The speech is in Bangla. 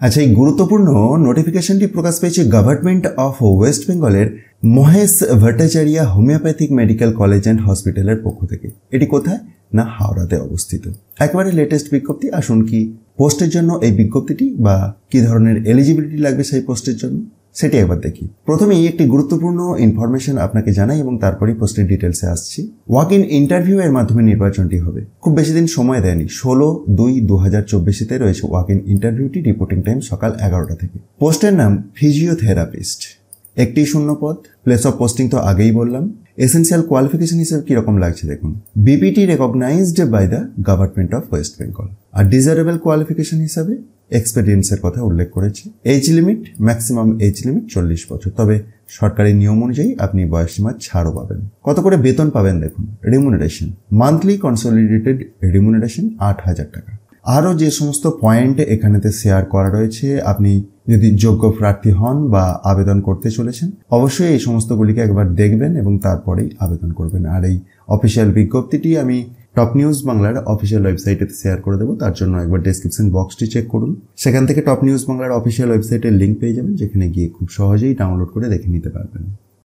আচ্ছা, এই গুরুত্বপূর্ণ নোটিফিকেশনটি প্রকাশ পেয়েছে গভর্নমেন্ট অফ ওয়েস্ট বেঙ্গলের Mahesh Bhattacharya homeopathic medical college and হসপিটালের পক্ষ থেকে। এটি কোথায়? না, হাওড়াতে অবস্থিত। একেবারে লেটেস্ট বিজ্ঞপ্তি। আসুন কি পোস্টের জন্য এই বিজ্ঞপ্তিটি বা কি ধরনের এলিজিবিলিটি লাগবে সেই পোস্টের জন্য সেটি একবার দেখি। প্রথমেই একটি গুরুত্বপূর্ণ ইনফরমেশন আপনাকে জানাই এবং তারপরেই পোস্টের ডিটেলসে আসছি। ওয়াক ইন ইন্টারভিউ এর মাধ্যমে নির্বাচনটি হবে। খুব বেশি দিন সময় দেয়নি, 16/2/2024 রয়েছে ওয়াক ইন ইন্টারভিউটি। রিপোর্টিং টাইম সকাল 11টা থেকে। পোস্টের নাম ফিজিওথেরাপিস্ট। একটি শূন্য পদ। প্লেস অফ পোস্টিং তো আগেই বললাম। এসেন্সিয়াল কোয়ালিফিকেশন হিসেবে কিরকম লাগছে দেখুন। BPT recognised by the government of West Bengal. আর ডিজারেবল কোয়ালিফিকেশন হিসাবে এক্সপেরিয়েন্সের কথা উল্লেখ করেছে। Age limit, maximum age limit 40 বছর। তবে সরকারি নিয়ম অনুযায়ী আপনি বয়সসীমার ছাড়ও পাবেন। কত করে বেতন পাবেন দেখুন। রিমুনারেশন, মান্থলি কনসলিডেটেড রিমুনারেশন 8,000 টাকা। আরও যে সমস্ত পয়েন্ট এখানেতে শেয়ার করা রয়েছে, আপনি যদি যোগ্য প্রার্থী হন বা আবেদন করতে চলেছেন, অবশ্যই এই সমস্তগুলিকে একবার দেখবেন এবং তারপরেই আবেদন করবেন। আর এই অফিসিয়াল বিজ্ঞপ্তিটি আমি টপ নিউজ বাংলার অফিসিয়াল ওয়েবসাইটে শেয়ার করে দেবো। তার জন্য একবার ডেসক্রিপশন বক্সটি চেক করুন। সেখান থেকে টপ নিউজ বাংলার অফিসিয়াল ওয়েবসাইটের লিঙ্ক পেয়ে যাবেন, যেখানে গিয়ে খুব সহজেই ডাউনলোড করে দেখে নিতে পারবেন।